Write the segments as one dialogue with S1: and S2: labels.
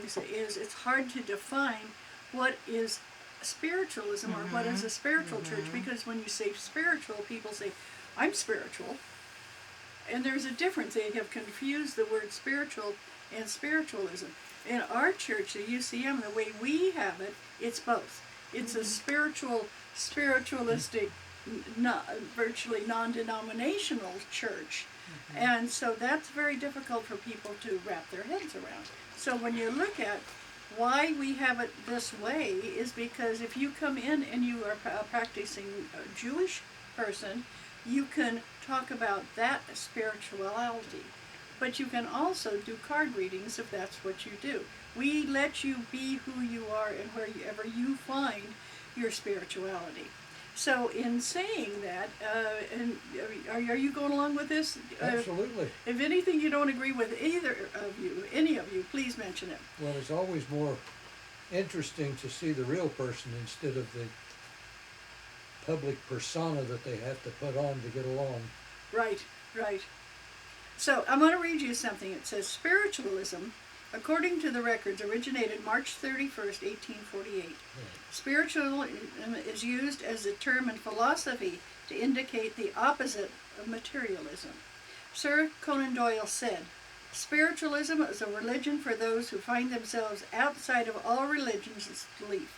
S1: things is it's hard to define what is spiritualism or what is a spiritual church, because when you say spiritual, people say, I'm spiritual. And there's a difference. They have confused the word spiritual and spiritualism. In our church, the UCM, the way we have it, it's both. It's a spiritualistic, virtually non-denominational church. And so that's very difficult for people to wrap their heads around. So when you look at why we have it this way is because if you come in and you are a practicing Jewish person, you can talk about that spirituality. But you can also do card readings if that's what you do. We let you be who you are and wherever you find your spirituality. So in saying that, and are you going along with this?
S2: Absolutely.
S1: If anything you don't agree with either of you, any of you, please mention it.
S2: Well, it's always more interesting to see the real person instead of the public persona that they have to put on to get along.
S1: Right, right. So I'm going to read you something. It says, spiritualism, according to the records, originated March 31st, 1848. Spiritualism is used as a term in philosophy to indicate the opposite of materialism. Sir Conan Doyle said, spiritualism is a religion for those who find themselves outside of all religions' belief.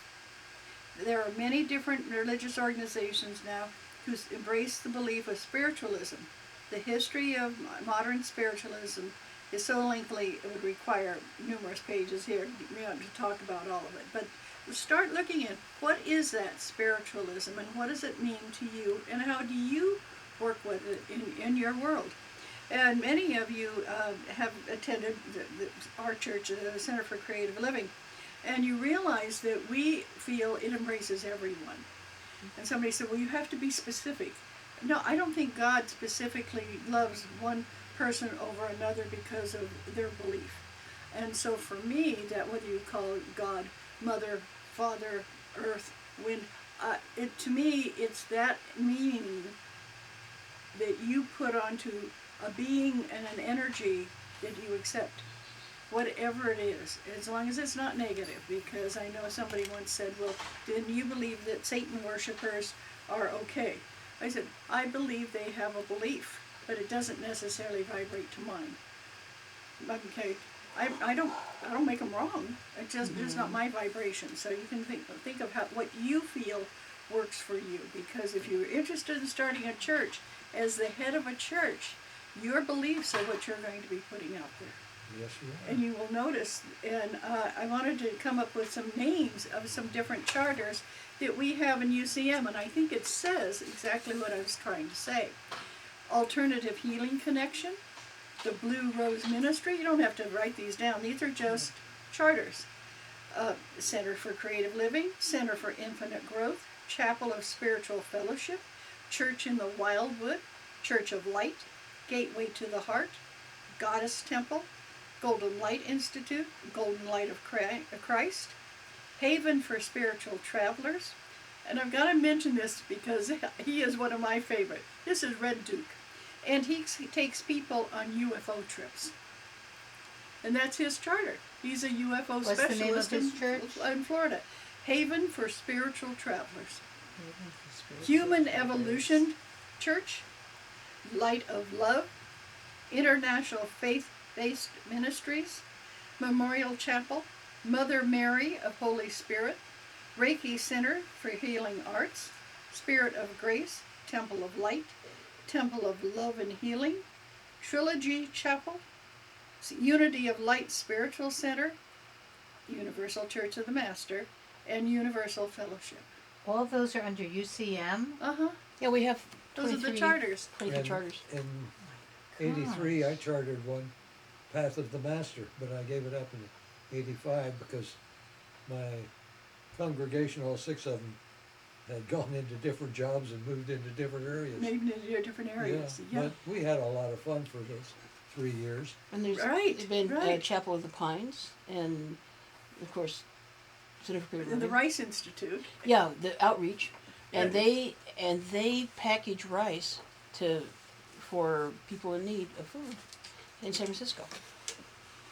S1: There are many different religious organizations now who embrace the belief of spiritualism. The history of modern spiritualism is so lengthy it would require numerous pages here to talk about all of it. But start looking at what is that spiritualism and what does it mean to you and how do you work with it in your world. And many of you have attended our church, the Center for Creative Living, and you realize that we feel it embraces everyone. And somebody said, well, you have to be specific. No, I don't think God specifically loves one person over another because of their belief. And so for me, that whether you call God Mother, Father, Earth, Wind, to me, it's that meaning that you put onto a being and an energy that you accept, whatever it is, as long as it's not negative. Because I know somebody once said, well, didn't you believe that Satan worshipers are okay? I said, I believe they have a belief, but it doesn't necessarily vibrate to mine. Okay, I don't make them wrong. It just it's not my vibration. So you can think of what you feel works for you. Because if you're interested in starting a church, as the head of a church, your beliefs are what you're going to be putting out there.
S2: Yes, you are.
S1: And you will notice, and I wanted to come up with some names of some different charters that we have in UCM, and I think it says exactly what I was trying to say. Alternative Healing Connection, the Blue Rose Ministry. You don't have to write these down. These are just charters. Center for Creative Living, Center for Infinite Growth, Chapel of Spiritual Fellowship, Church in the Wildwood, Church of Light, Gateway to the Heart, Goddess Temple, Golden Light Institute, Golden Light of Christ, Haven for Spiritual Travelers, and I've got to mention this because he is one of my favorite. This is Red Duke, and he takes people on UFO trips, and that's his charter. He's a UFO
S3: What's
S1: specialist
S3: the name of his church?
S1: In Florida. Haven for Spiritual Travelers. Human Evolution Church, Light of Love, International Faith-Based Ministries, Memorial Chapel, Mother Mary of Holy Spirit, Reiki Center for Healing Arts, Spirit of Grace, Temple of Light, Temple of Love and Healing, Trilogy Chapel, Unity of Light Spiritual Center, Universal Church of the Master, and Universal Fellowship.
S3: All of those are under UCM.
S1: Uh-huh.
S4: Yeah, we have
S1: Those are the charters.
S4: 23 charters.
S2: In 83, I chartered one, Path of the Master, but I gave it up in 85 because my congregation, all 6 of them, had gone into different jobs and moved into different areas.
S1: Maybe in different areas. Yeah.
S2: But we had a lot of fun for those 3 years.
S4: And there's been Chapel of the Pines, and of course, Center for Creative
S1: And the
S4: Living.
S1: Rice Institute.
S4: Yeah, the outreach, and
S1: Right.
S4: they package rice for people in need of food in San Francisco.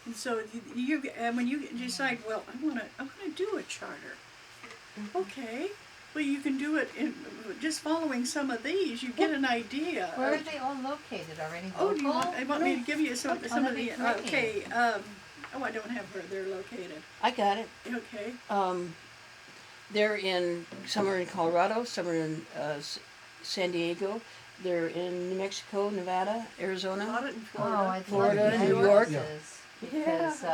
S1: And so and when you decide, well, I want to do a charter. Okay, well, you can do it in just following some of these. You get an idea.
S3: Where are they all located? Are any
S1: Oh,
S3: local?
S1: do you want me to give you some
S3: Oh,
S1: of
S3: that'd
S1: the?
S3: be great.
S1: Okay. Oh, I don't have where they're located.
S4: I got it.
S1: Okay.
S4: They're some are in Colorado, some are in San Diego. They're in New Mexico, Nevada,
S1: A
S4: Arizona,
S1: lot in
S3: Oh,
S1: Florida.
S3: I'd
S4: Florida,
S3: love to
S4: New
S3: know
S4: York.
S3: this,
S1: Yeah.
S3: because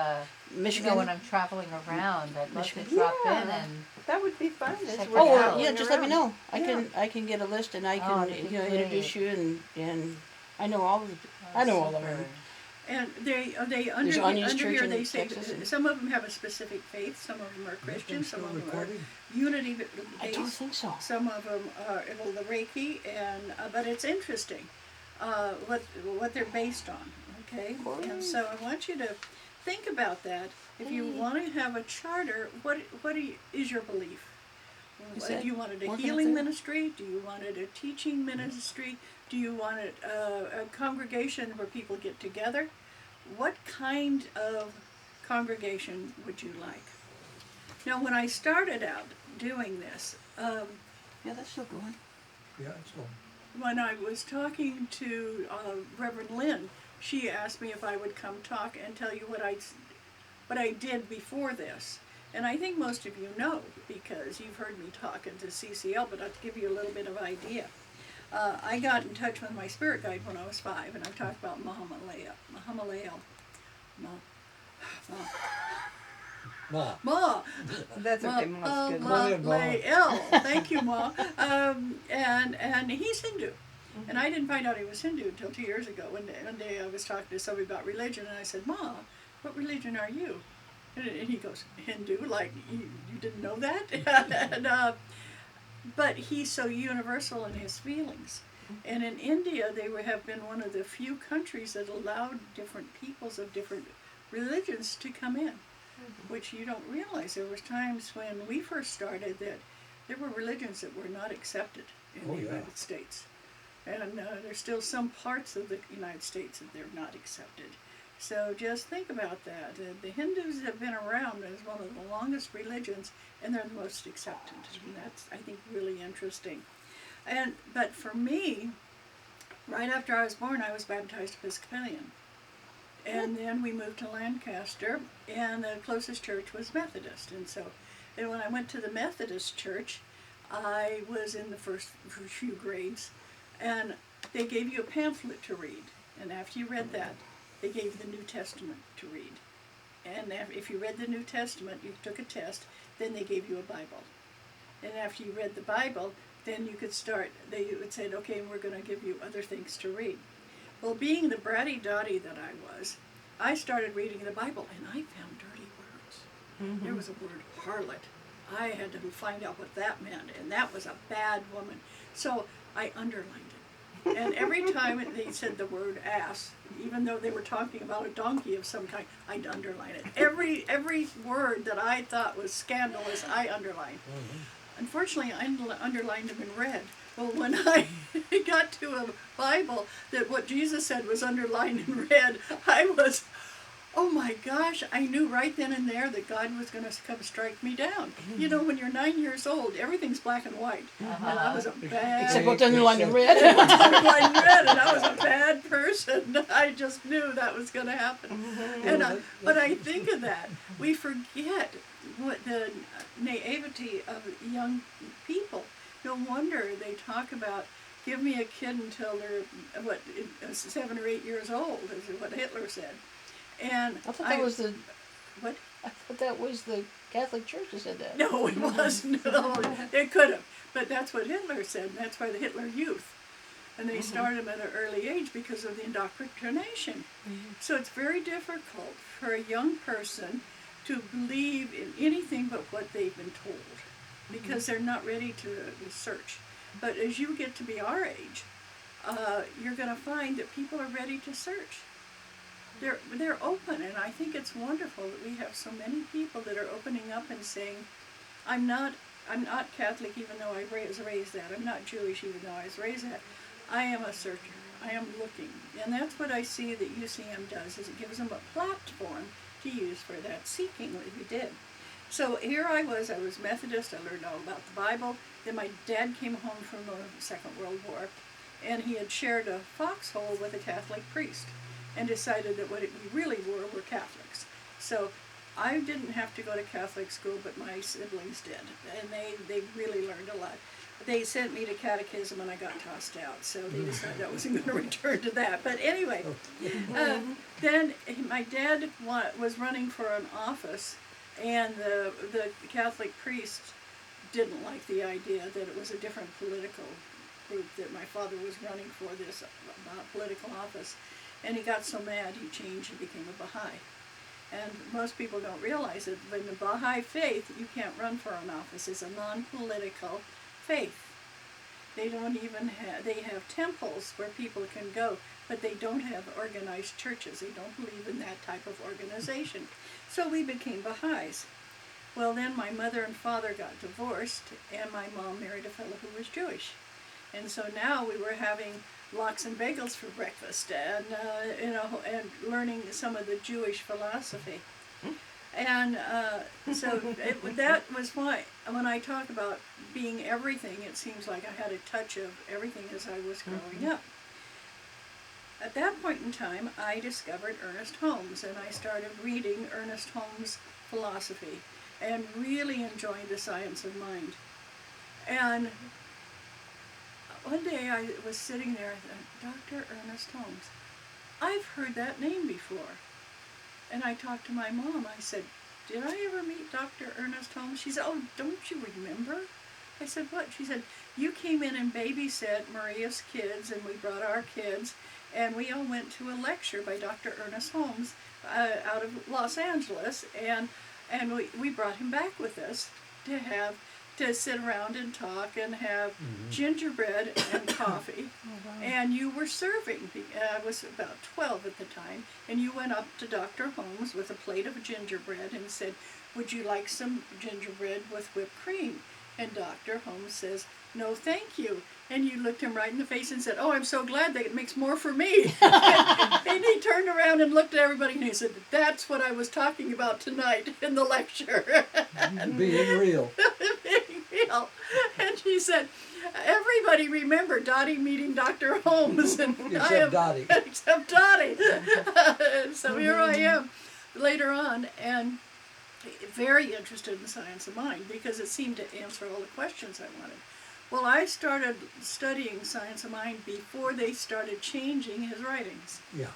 S4: Michigan.
S3: when I'm traveling around, I'd love to
S4: Michigan.
S3: drop in
S5: Yeah.
S3: and
S5: That would be fun. As
S3: Check
S5: we're
S3: it
S4: Oh,
S3: out.
S5: traveling
S4: yeah, just let me
S5: around.
S4: know. I can get a list and I can
S3: that'd be
S4: introduce
S3: great.
S4: you and I know all of the, I know all of them.
S1: And they under
S4: There's Anya's
S1: under
S4: church
S1: here
S4: in
S1: they say
S4: Texas and-
S1: some of them have a specific faith, some of them are Christian, some
S2: Still
S1: of them are
S2: recording?
S1: unity
S4: I don't
S1: based,
S4: think so.
S1: some of them are the Reiki, and but it's interesting what they're based on. Okay, and so I want you to think about that. If you want to have a charter, what is your belief?
S4: Is
S1: Do
S4: that
S1: you want it a
S4: working
S1: healing
S4: up there?
S1: ministry? Do you want it a teaching ministry? Do you want it a congregation where people get together? What kind of congregation would you like? Now, when I started out doing this,
S4: Yeah, that's still going.
S2: Yeah, it's going.
S1: when I was talking to Reverend Lynn, she asked me if I would come talk and tell you what I did before this. And I think most of you know, because you've heard me talk at the CCL, but I'll give you a little bit of idea. I got in touch with my spirit guide when I was 5, and I talked about Mahamaleo.
S2: Ma.
S5: That's okay. Mom's good.
S2: Ma.
S1: Mahamaleo. Thank you, Ma. And he's Hindu. And I didn't find out he was Hindu until 2 years ago. One day I was talking to somebody about religion, and I said, Ma, what religion are you? And he goes, Hindu, like, you didn't know that? and, but he's so universal in his feelings. And in India, they have been one of the few countries that allowed different peoples of different religions to come in, which you don't realize. There was times when we first started that there were religions that were not accepted in the United States. And there's still some parts of the United States that they're not accepted. So just think about that. The Hindus have been around as one of the longest religions, and they're the most accepted. And that's, I think, really interesting. But for me, right after I was born, I was baptized Episcopalian. And then we moved to Lancaster, and the closest church was Methodist. And when I went to the Methodist church, I was in the first few grades, and they gave you a pamphlet to read. And after you read that, they gave you the New Testament to read. And if you read the New Testament, you took a test, then they gave you a Bible. And after you read the Bible, then you could start, they would say, okay, we're going to give you other things to read. Well, being the bratty Dottie that I was, I started reading the Bible, and I found dirty words.
S4: Mm-hmm.
S1: There was a word, harlot. I had to find out what that meant, and that was a bad woman. So I underlined it. And every time they said the word ass, even though they were talking about a donkey of some kind, I'd underline it. Every word that I thought was scandalous, I underlined. Unfortunately, I underlined them in red. Well, when I got to a Bible that what Jesus said was underlined in red, I was, oh my gosh, I knew right then and there that God was going to come strike me down. You know, when you're 9 years old, everything's black and white. And I was a bad...
S4: Except what's underlined in red.
S1: underlined red, and I was a bad person. I just knew that was going to happen. And but I think of that. We forget what the naivety of young people. No wonder they talk about give me a kid until they're 7 or 8 years old, is what Hitler said. And
S4: I thought that was the.
S1: What?
S4: I thought that was the Catholic Church that said that.
S1: No, it wasn't. No, it could have, but that's what Hitler said. And that's why the Hitler Youth, and they started them at an early age because of the indoctrination. So it's very difficult for a young person to believe in anything but what they've been told, because they're not ready to search. But as you get to be our age, you're going to find that people are ready to search. They're open, and I think it's wonderful that we have so many people that are opening up and saying, I'm not Catholic even though I was raised that. I'm not Jewish even though I was raised that. I am a searcher. I am looking. And that's what I see that UCM does, is it gives them a platform to use for that seeking that we did. So here I was Methodist, I learned all about the Bible. Then my dad came home from the Second World War, and he had shared a foxhole with a Catholic priest and decided that what we really were Catholics. So I didn't have to go to Catholic school, but my siblings did, and they really learned a lot. They sent me to catechism and I got tossed out, so they decided I wasn't going to return to that. But anyway, then my dad was running for an office, and the Catholic priest didn't like the idea that it was a different political group that my father was running for this political office. And he got so mad he changed and became a Baha'i. And most people don't realize that in the Baha'i faith, you can't run for an office. It's a non-political faith. They don't even they have temples where people can go, but they don't have organized churches. They don't believe in that type of organization. So we became Baha'is. Well, then my mother and father got divorced, and my mom married a fellow who was Jewish. And so now we were having lox and bagels for breakfast, and and learning some of the Jewish philosophy. And so that was why, when I talk about being everything, it seems like I had a touch of everything as I was growing up. At that point in time, I discovered Ernest Holmes, and I started reading Ernest Holmes' philosophy and really enjoying the science of mind. And one day I was sitting there, I thought, Dr. Ernest Holmes, I've heard that name before. And I talked to my mom. I said, did I ever meet Dr. Ernest Holmes? She said, oh, don't you remember? I said, what? She said, you came in and babysat Maria's kids, and we brought our kids, and we all went to a lecture by Dr. Ernest Holmes out of Los Angeles, and we brought him back with us to sit around and talk and have gingerbread and coffee.
S3: Oh, wow.
S1: And you were serving. I was about 12 at the time, and you went up to Dr. Holmes with a plate of gingerbread and said, would you like some gingerbread with whipped cream? And Dr. Holmes says, no, thank you. And you looked him right in the face and said, oh, I'm so glad that it makes more for me. And he turned around and looked at everybody and he said, that's what I was talking about tonight in the lecture.
S2: Being real.
S1: Being real. And she said, everybody remember Dottie meeting Dr. Holmes. And
S2: Except Dottie.
S1: Except Dottie. So here I am later on, and very interested in science of mind because it seemed to answer all the questions I wanted. Well, I started studying science of mind before they started changing his writings.
S2: Yeah.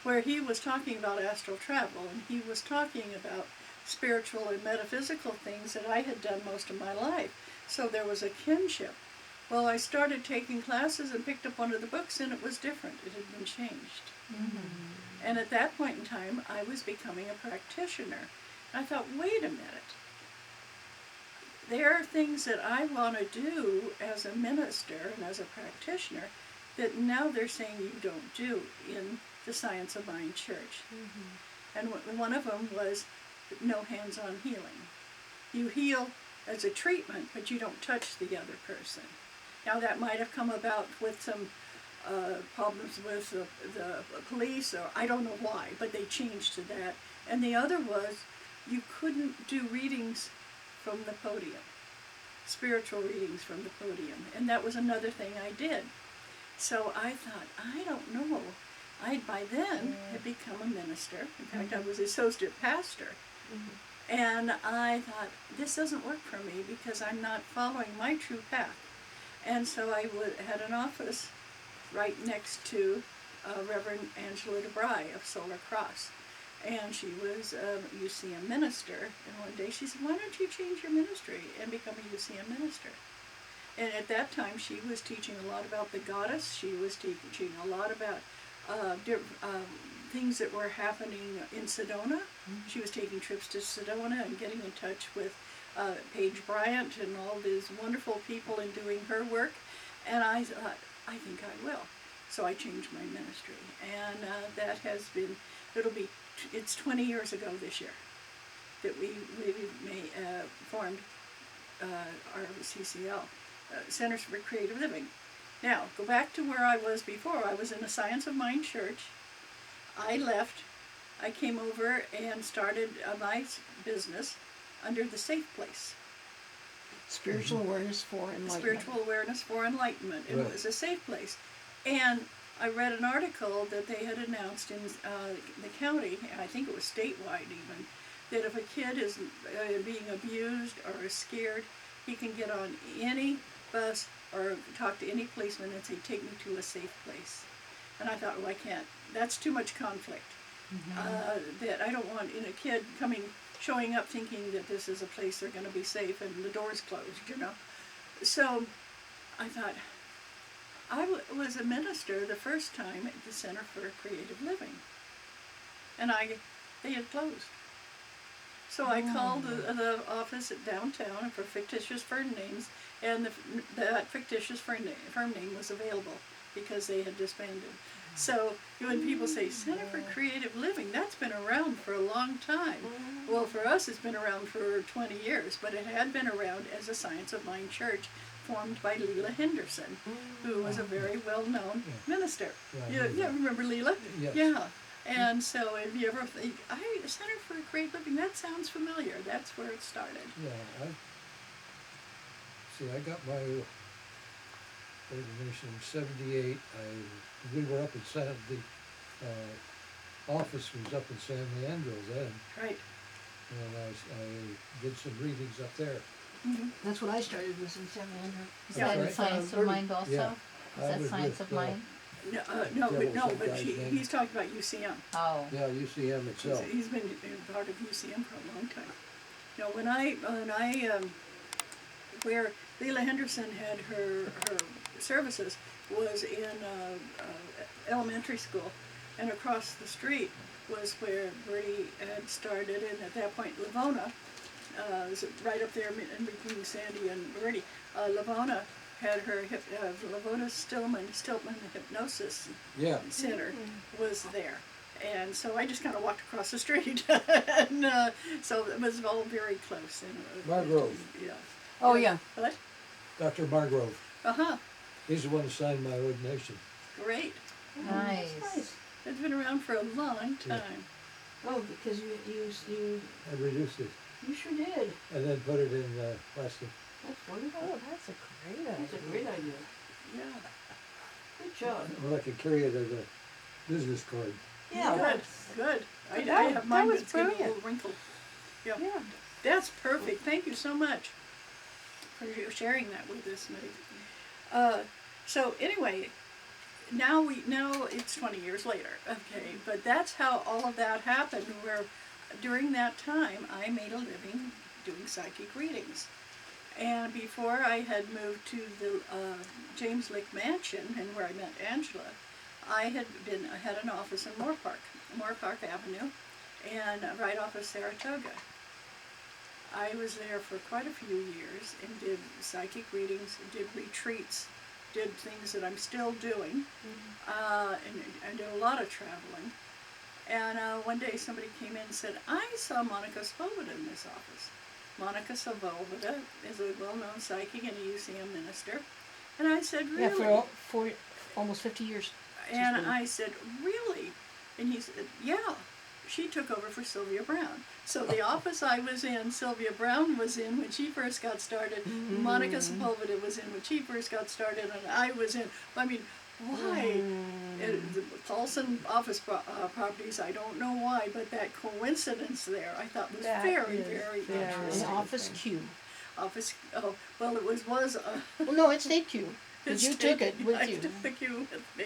S1: Where he was talking about astral travel, and he was talking about spiritual and metaphysical things that I had done most of my life. So there was a kinship. Well, I started taking classes and picked up one of the books, and it was different. It had been changed. Mm-hmm. And at that point in time, I was becoming a practitioner. I thought, wait a minute. There are things that I want to do as a minister and as a practitioner that now they're saying you don't do in the Science of Mind Church. Mm-hmm. And one of them was no hands-on healing. You heal as a treatment, but you don't touch the other person. Now that might have come about with some problems with the police, or I don't know why, but they changed to that. And the other was you couldn't do readings from the podium, spiritual readings from the podium, and that was another thing I did. So I thought, I don't know. I by then had become a minister. In fact, I was associate pastor. Mm-hmm. And I thought, this doesn't work for me because I'm not following my true path. And so I had an office right next to Reverend Angela DeBry of Solar Cross. And she was a UCM minister. And one day she said, why don't you change your ministry and become a UCM minister? And at that time, she was teaching a lot about the goddess. She was teaching a lot about things that were happening in Sedona. Mm-hmm. She was taking trips to Sedona and getting in touch with Paige Bryant and all these wonderful people and doing her work. And I thought, I think I will. So I changed my ministry. And that has been, it's 20 years ago this year that we formed our CCL, Centers for Creative Living. Now, go back to where I was before. I was in the Science of Mind Church. I left I came over and started my business under the Safe Place.
S4: Spiritual awareness for enlightenment.
S1: Spiritual Awareness for Enlightenment. It
S2: Right.
S1: was a safe place. And I read an article that they had announced in the county, and I think it was statewide even, that if a kid is being abused or is scared, he can get on any bus or talk to any policeman and say, take me to a safe place. And I thought, well, I can't. That's too much conflict. That I don't want a kid showing up thinking that this is a place they're going to be safe and the door's closed, you know. So I thought, I was a minister the first time at the Center for Creative Living, and they had closed. So I called the office at downtown for fictitious firm names, and that fictitious firm name was available because they had disbanded. So when people say Center for Creative Living, that's been around for a long time. Well, for us it's been around for 20 years, but it had been around as a Science of Mind church formed by Leela Henderson, who was a very well-known minister.
S2: Yeah,
S1: You remember Leela?
S2: Yes.
S1: Yeah. And so if you ever think, Center for Creative Living, that sounds familiar. That's where it started.
S2: Yeah, I got my ordination in '78. We were up in the office was up in San Leandro then,
S1: Right.
S2: and I did some readings up there.
S1: Mm-hmm.
S4: That's what I started, was in San Leandro.
S3: Is
S1: Yeah,
S3: that
S2: right.
S3: Science of Mind also?
S2: Yeah.
S3: Is
S2: I
S3: that
S2: was
S3: Science
S2: with,
S3: of Mind?
S1: No,
S2: Devil's that
S1: but
S2: guy's name.
S1: he's talking about UCM.
S3: Oh.
S2: Yeah, UCM itself.
S1: He's been part of UCM for a long time. You know, when I where Leela Henderson had her services was in elementary school, and across the street was where Bertie had started, and at that point Lavona, was right up there in between Sandy and Bertie. Lavona had her Lavona Stillman Hypnosis
S2: Yeah.
S1: Center was there. And so I just kind of walked across the street, and so it was all very close. And,
S2: Margrove.
S1: Yeah.
S4: Oh, yeah.
S1: What?
S2: Dr. Margrove.
S1: Uh-huh.
S2: He's the one who signed my ordination.
S1: Great.
S3: Nice.
S1: It's been around for a long time.
S4: Oh, because you
S2: I reduced it
S4: sure did.
S2: and then put it in plastic.
S4: That's wonderful.
S3: Oh, that's a great idea.
S4: That's a great idea.
S1: Yeah.
S4: Good job.
S2: Well, I could carry it as a business card.
S4: Yeah.
S1: Good. I
S4: That-
S1: have mine,
S4: that
S1: but
S4: was
S1: it's getting a
S4: brilliant.
S1: little wrinkled. Yeah.
S4: Yeah.
S1: That's perfect. Thank you so much for sharing that with us, Meg. So anyway, now it's 20 years later, okay, but that's how all of that happened, where during that time I made a living doing psychic readings. And before I had moved to the James Lick Mansion, and where I met Angela, I had an office in Moore Park Avenue, and right off of Saratoga. I was there for quite a few years and did psychic readings, did retreats, did things that I'm still doing, and I did a lot of traveling. And one day somebody came in and said, I saw Monica Svoboda in this office. Monica Svoboda is a well-known psychic and a UCM minister. And I said, really?
S4: Yeah, for almost 50 years.
S1: And I said, really? And he said, yeah. She took over for Sylvia Brown. So the office I was in, Sylvia Brown was in when she first got started. Monica Sepulveda was in when she first got started, and I was in. I mean, why? The Paulson office properties, I don't know why, but that coincidence there I thought was very, very
S4: An
S1: interesting.
S4: office Q.
S1: Office, oh, well, it was
S4: Well, no, it stayed Q. Because you took it with
S1: I
S4: you.
S1: took the Q with me.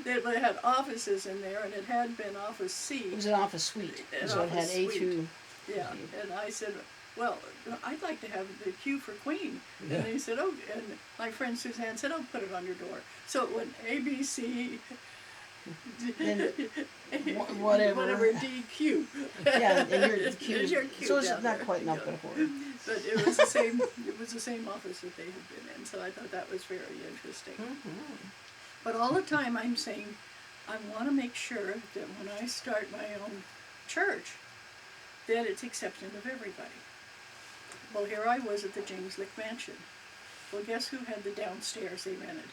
S1: They had offices in there, and it had been office C.
S4: It was an office suite.
S1: An
S4: So it had
S1: office
S4: A
S1: suite.
S4: through.
S1: Yeah, and I said, well, I'd like to have the Q for Queen.
S2: Yeah.
S1: And he said, oh, and my friend Suzanne said, oh, put it on your door. So it went A, B, C,
S4: Then whatever.
S1: DQ.
S4: Yeah, and your Q.
S1: There's your Q
S4: So it's
S1: down
S4: not
S1: there.
S4: quite in alphabetical.
S1: But it was the same. It was the same office that they had been in. So I thought that was very interesting. But all the time I'm saying, I want to make sure that when I start my own church, that it's accepting of everybody. Well, here I was at the James Lick Mansion. Well, guess who had the downstairs they rented?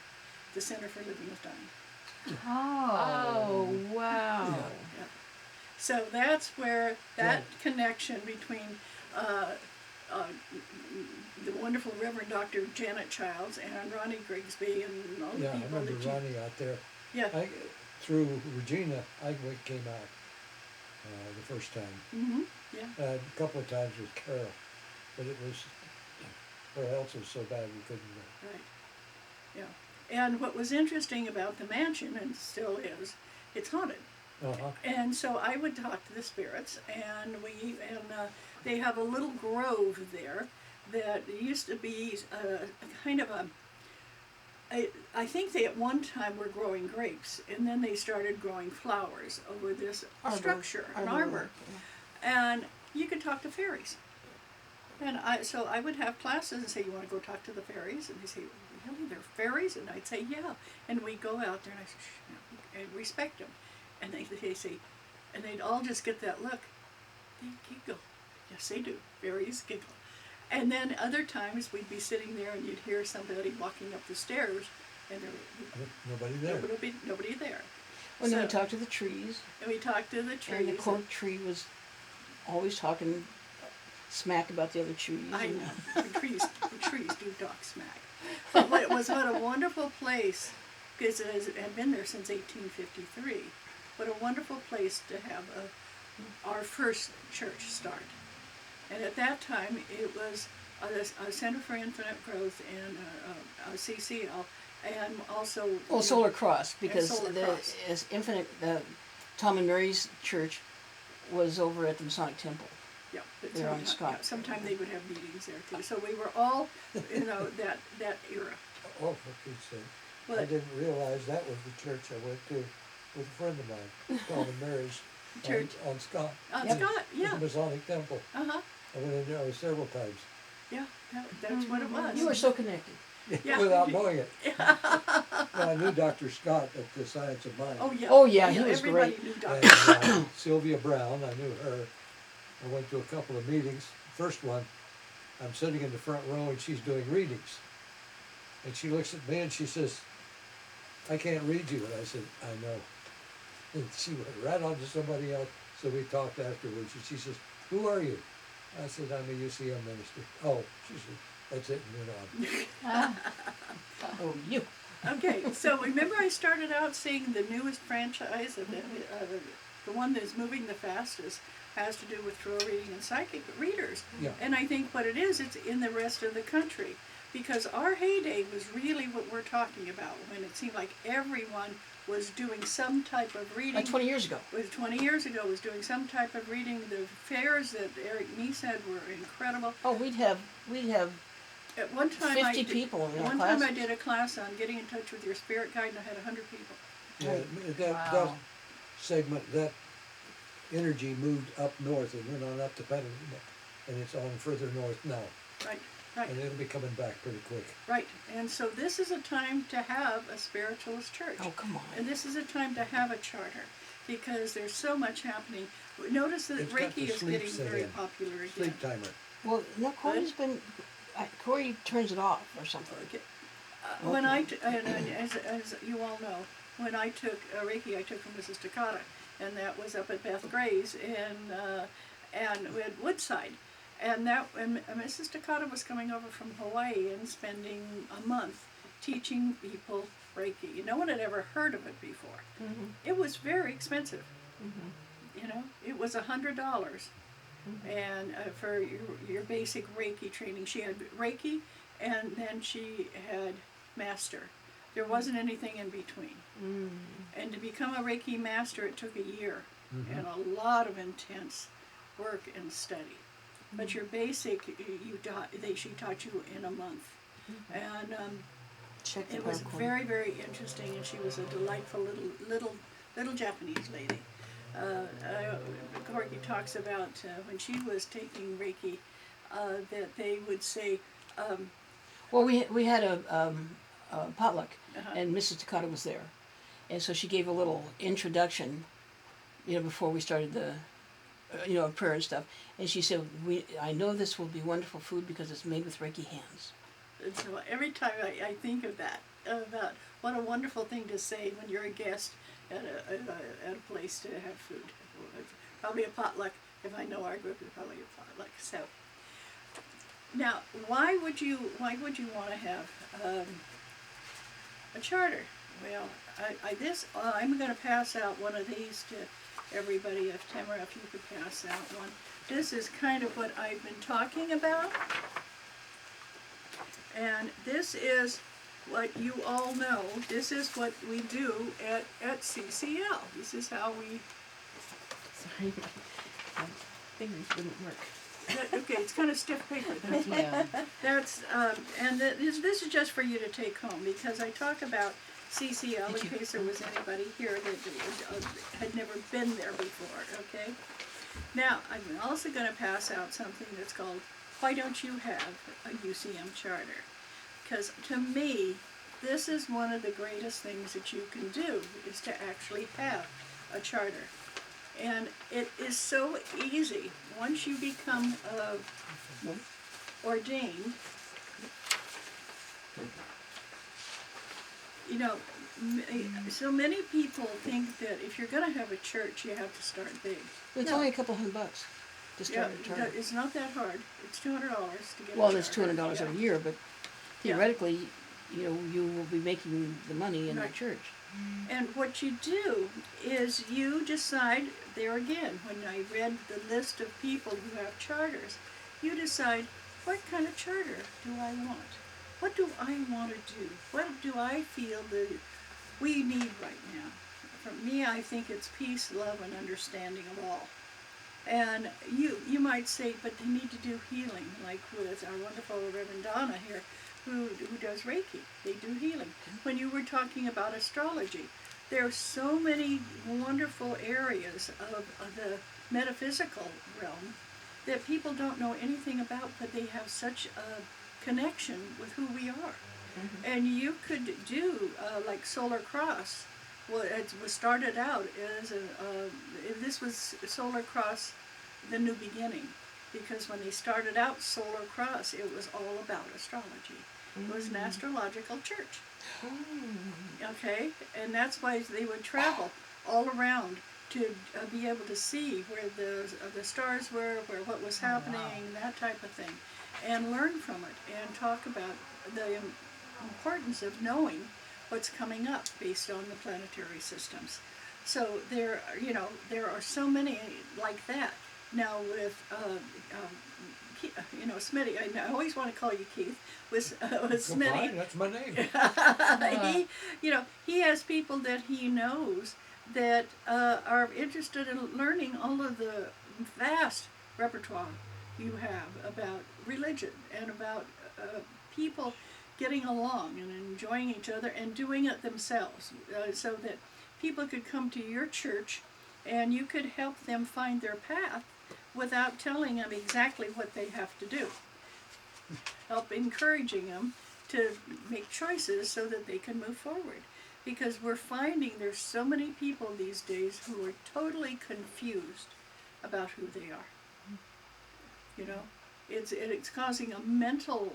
S1: The Center for Living with Dying.
S3: Oh.
S4: Oh, wow.
S1: Yeah. So that's where that
S2: Yeah.
S1: connection between the wonderful Reverend Dr. Janet Childs and Ronnie Grigsby and all the
S2: Yeah, I
S1: people
S2: remember
S1: that you,
S2: Ronnie out there.
S1: yeah,
S2: Through Regina, came out the first time.
S1: mm-hmm, yeah,
S2: A couple of times with Carol, but it was, her health was so bad we couldn't go.
S1: right, yeah. And what was interesting about the mansion, and still is, it's haunted.
S2: Uh-huh.
S1: And so I would talk to the spirits, and they have a little grove there that used to be a kind of a. I think they at one time were growing grapes, and then they started growing flowers over this structure, an arbor, and you could talk to fairies. And so I would have classes and say, "You want to go talk to the fairies?" And they say, "Really, they're fairies?" And I'd say, "Yeah." And we'd go out there, and I say, "Shh, no," and respect them. And they say, and they'd all just get that look. They giggle. Yes, they do. Fairies giggle. And then other times we'd be sitting there and you'd hear somebody walking up the stairs, and there
S2: Nobody there.
S1: nobody there.
S4: Well, then we
S1: So-
S4: talked to the trees,
S1: And we talked to the trees.
S4: and the cork tree was always talking smack about the other trees.
S1: I
S4: and-
S1: know the trees do talk smack. But what a wonderful place, because it had been there since 1853. What a wonderful place to have our first church start. And at that time, it was a Center for Infinite Growth and a CCL, and also
S4: Well, Solar Cross, because
S1: Solar
S4: the
S1: Cross.
S4: is Infinite Tom and Mary's church was over at the Masonic Temple.
S1: Yeah, but
S4: They're on Scott.
S1: sometime they would have meetings there too. So we were all, that era.
S2: Oh, for Pete's sake. I
S1: But
S2: didn't realize that was the church I went to with a friend of mine, Tom and Mary's,
S1: Church.
S2: on Scott.
S1: On
S2: Yeah.
S1: Scott, yeah.
S2: The Masonic Temple.
S1: Uh-huh.
S2: I went in there several times.
S1: Yeah, that's what it was.
S4: You were so connected.
S1: Yeah.
S2: Without knowing it. I knew Dr. Scott at the Science of Mind.
S1: Oh yeah.
S4: Oh, yeah, he was
S1: everybody
S4: great.
S1: knew
S2: And
S1: Dr.
S2: Sylvia Brown, I knew her. I went to a couple of meetings. First one, I'm sitting in the front row and she's doing readings. And she looks at me and she says, "I can't read you." And I said, "I know." And she went right on to somebody else. So we talked afterwards and she says, "Who are you?" I said, "I'm a UCM minister." "Oh," she said, "that's it," and went on.
S4: Oh, you.
S1: Okay, so remember I started out saying the newest franchise of the one that's moving the fastest has to do with tarot reading and psychic readers.
S2: Yeah.
S1: And I think what it is, it's in the rest of the country. Because our heyday was really what we're talking about, when it seemed like everyone was doing some type of reading.
S4: Like 20 years ago.
S1: Was 20 years ago, was doing some type of reading. The fairs that Eric Nee said were incredible.
S4: Oh, we'd have
S1: At one time,
S4: 50 people in our
S1: one time I
S4: classes.
S1: did a class on getting in touch with your spirit guide, and I had 100 people.
S2: Yeah, that
S3: Wow.
S2: segment, that energy moved up north and went on up to Petaluma, and it's on further north now.
S1: Right, right,
S2: And it'll be coming back pretty quick.
S1: right. And so this is a time to have a spiritualist church.
S4: Oh, come on.
S1: And this is a time to have a charter, because there's so much happening. Notice that
S2: It's got
S1: Reiki
S2: the
S1: is
S2: sleep
S1: getting
S2: set
S1: very
S2: in.
S1: popular again.
S2: Sleep timer.
S4: Well, no, Corey's been. Corey turns it off or something.
S1: Okay. When and as you all know, when I took Reiki, I took from Mrs. Takata, and that was up at Beth Gray's and we had Woodside, and Mrs. Takata was coming over from Hawaii and spending a month teaching people Reiki. No one had ever heard of it before.
S4: Mm-hmm.
S1: It was very expensive.
S4: Mm-hmm.
S1: You know, it was $100. And for your basic Reiki training, she had Reiki, and then she had Master. There wasn't anything in between.
S4: Mm.
S1: And to become a Reiki Master, it took a year
S2: Mhm.
S1: and a lot of intense work and study. But your basic, she taught you in a month, and
S4: Check the
S1: it was
S4: popcorn.
S1: very, very interesting. And she was a delightful little Japanese lady. Corky talks about when she was taking Reiki, that they would say,
S4: Well, we had a potluck,
S1: Uh-huh.
S4: and Mrs. Takata was there, and so she gave a little introduction, before we started the, prayer and stuff, and she said, I know this will be wonderful food because it's made with Reiki hands.
S1: and so every time I think of that, about what a wonderful thing to say when you're a guest at a place to have food. Probably a potluck. If I know our group, it's probably a potluck. So now, why would you want to have a charter? Well, I'm going to pass out one of these to everybody. If Tamara, if you could pass out one. This is kind of what I've been talking about. And this is what you all know. This is what we do at CCL. This is how we...
S5: Sorry, my fingers wouldn't work.
S1: Okay, it's kind of stiff paper.
S3: Yeah.
S1: That's and this is just for you to take home, because I talk about CCL in case there was anybody here that had never been there before. Okay. Now I'm also going to pass out something that's called "Why Don't You Have a UCM Charter?" Because to me, this is one of the greatest things that you can do, is to actually have a charter. And it is so easy once you become ordained. You know, so many people think that if you're going to have a church, you have to start big.
S4: It's only a couple $100 to start a charter.
S1: It's not that hard. It's $200 to get.
S4: Well,
S1: a
S4: it's
S1: charter.
S4: $200 a year, but theoretically, you know, you will be making the money in the church.
S1: And what you do is you decide, there again, when I read the list of people who have charters, you decide, what kind of charter do I want? What do I want to do? What do I feel that we need right now? For me, I think it's peace, love, and understanding of all. And you might say, but they need to do healing, like with our wonderful Reverend Donna here, who does Reiki. They do healing. When you were talking about astrology, there are so many wonderful areas of the metaphysical realm that people don't know anything about, but they have such a connection with who we are. Mm-hmm. And you could do like Solar Cross. Well, it was started out as this was Solar Cross, the New Beginning, because when they started out Solar Cross, it was all about astrology. It was an astrological church. Okay, and that's why they would travel all around to be able to see where the stars were, where what was happening, that type of thing, and learn from it and talk about the importance of knowing what's coming up based on the planetary systems. So there are so many like that. Now with Smitty, I always want to call you Keith. With Smitty,
S2: fine, that's my name.
S1: he has people that he knows that are interested in learning all of the vast repertoire you have about religion and about people getting along and enjoying each other and doing it themselves, so that people could come to your church and you could help them find their path without telling them exactly what they have to do. Help encouraging them to make choices so that they can move forward. Because we're finding there's so many people these days who are totally confused about who they are. You know, it's causing a mental,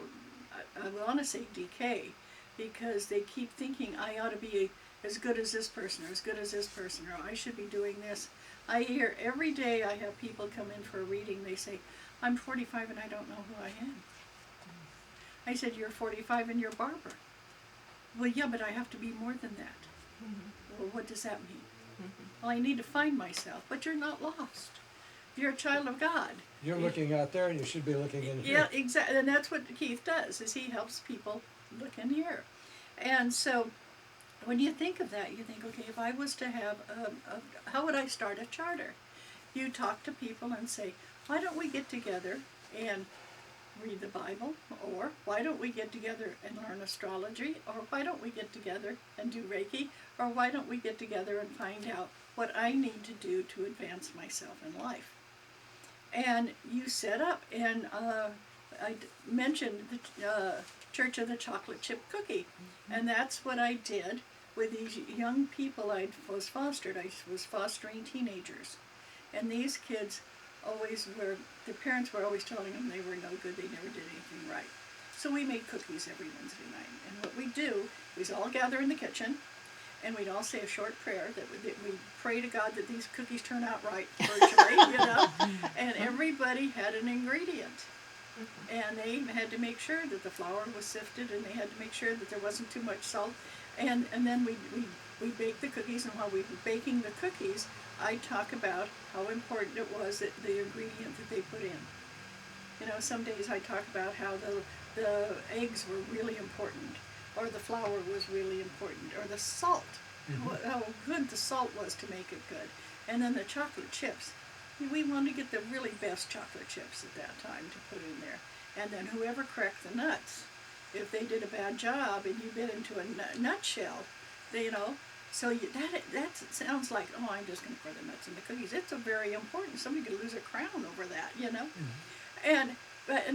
S1: I want to say decay, because they keep thinking, I ought to be as good as this person, or as good as this person, or I should be doing this. I hear every day, I have people come in for a reading, they say, I'm 45 and I don't know who I am. I said, you're 45 and you're Barbara. Well, yeah, but I have to be more than that. Mm-hmm. Well, what does that mean? Mm-hmm. Well, I need to find myself, but you're not lost. You're a child of God.
S2: You're looking out there and you should be looking in here.
S1: Yeah, exactly, and that's what Keith does, is he helps people look in here. And so, when you think of that, you think, okay, if I was to have how would I start a charter? You talk to people and say, why don't we get together and read the Bible, or why don't we get together and learn astrology, or why don't we get together and do Reiki, or why don't we get together and find out what I need to do to advance myself in life? And you set up, and I mentioned the Church of the Chocolate Chip Cookie, and that's what I did with these young people I was fostered. I was fostering teenagers, and these kids always were, their parents were always telling them they were no good, they never did anything right. So we made cookies every Wednesday night, and what we do is all gather in the kitchen, and we'd all say a short prayer that we pray to God that these cookies turn out right virtually, you know, and everybody had an ingredient. And they had to make sure that the flour was sifted, and they had to make sure that there wasn't too much salt. And then we baked the cookies, and while we were baking the cookies, I talk about how important it was that the ingredient that they put in. You know, some days I talk about how the eggs were really important, or the flour was really important, or the salt, how good the salt was to make it good. And then the chocolate chips. We wanted to get the really best chocolate chips at that time to put in there. And then whoever cracked the nuts, if they did a bad job and you bit into a nutshell, you know, so that sounds like, oh, I'm just going to pour the nuts in the cookies. It's a very important. Somebody could lose a crown over that, you know. And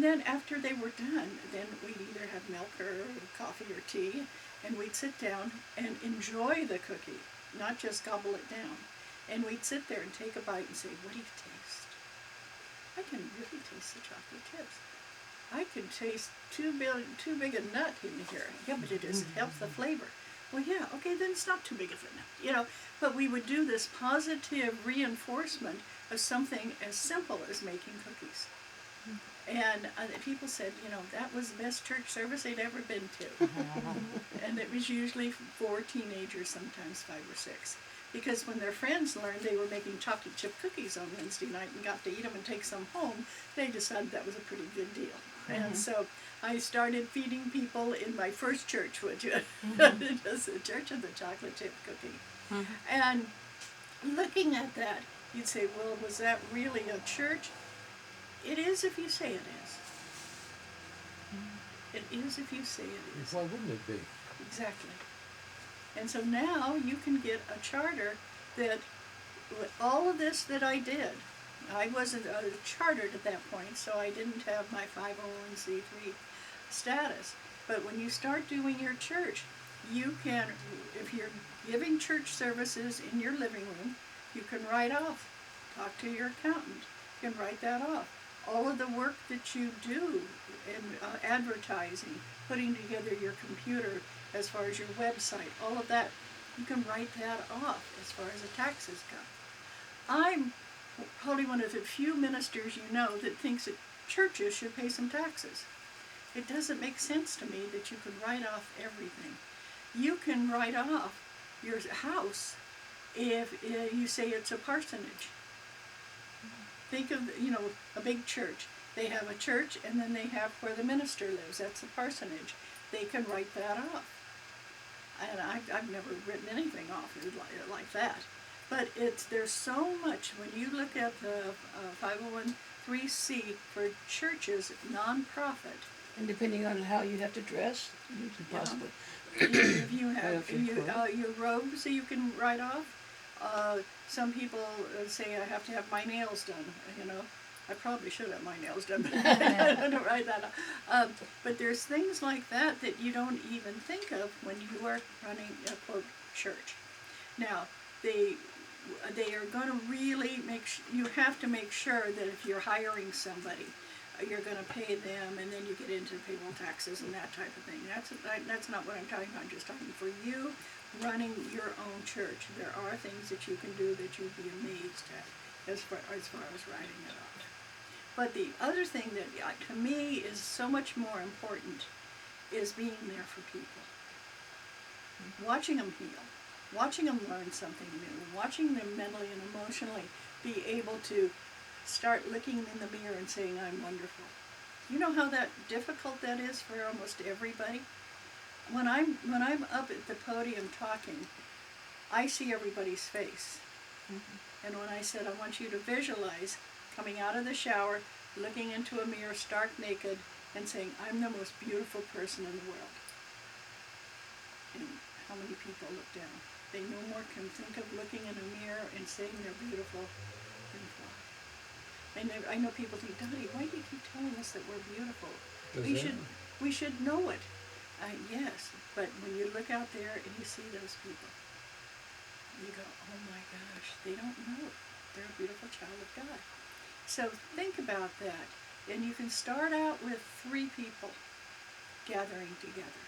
S1: then after they were done, then we'd either have milk or coffee or tea, and we'd sit down and enjoy the cookie, not just gobble it down. And we'd sit there and take a bite and say, what do you taste? I can really taste the chocolate chips. I can taste too big a nut in here. Yeah, but it helps the flavor. Well, yeah, okay, then it's not too big of a nut, you know. But we would do this positive reinforcement of something as simple as making cookies. And people said, you know, that was the best church service they'd ever been to. And it was usually 4 teenagers, sometimes 5 or 6. Because when their friends learned they were making chocolate chip cookies on Wednesday night and got to eat them and take some home, they decided that was a pretty good deal. And so I started feeding people in my first church, which was the Church of the Chocolate Chip Cookie. And looking at that, you'd say, well, was that really a church? It is if you say it is. It is if you say it is.
S2: Why wouldn't it be?
S1: Exactly. And so now you can get a charter that, with all of this that I did, I wasn't chartered at that point, so I didn't have my 501c3 status. But when you start doing your church, you can, if you're giving church services in your living room, you can write off. Talk to your accountant. You can write that off. All of the work that you do in advertising, putting together your computer, as far as your website, all of that, you can write that off as far as the taxes go. I'm probably one of the few ministers you know that thinks that churches should pay some taxes. It doesn't make sense to me that you can write off everything. You can write off your house if you say it's a parsonage. Think of, you know, a big church. They have a church and then they have where the minister lives. That's a parsonage. They can write that off. And I've never written anything off like that. But there's so much, when you look at the 501c for churches, nonprofit.
S4: And depending on how you have to dress, you can possibly.
S1: If you have your robes that you can write off. Some people say I have to have my nails done, you know. I probably should have my nails done, but I don't write that up. But there's things like that that you don't even think of when you are running a quote church. Now, they are going to really you have to make sure that if you're hiring somebody, you're going to pay them, and then you get into payroll taxes and that type of thing. That's not what I'm talking about. I'm just talking for you running your own church. There are things that you can do that you'd be amazed at as far as writing it off. But the other thing that to me is so much more important is being there for people. Watching them heal, watching them learn something new, watching them mentally and emotionally be able to start looking in the mirror and saying, I'm wonderful. You know how difficult that is for almost everybody? When I'm up at the podium talking, I see everybody's face. And when I said, I want you to visualize coming out of the shower, looking into a mirror stark naked, and saying, I'm the most beautiful person in the world. And how many people look down? They no more can think of looking in a mirror and saying they're beautiful than fly. And I know people think, Dottie, why do you keep telling us that we're beautiful? We should know it. Yes, but when you look out there and you see those people, you go, oh my gosh, they don't know it. They're a beautiful child of God. So think about that. And you can start out with 3 people gathering together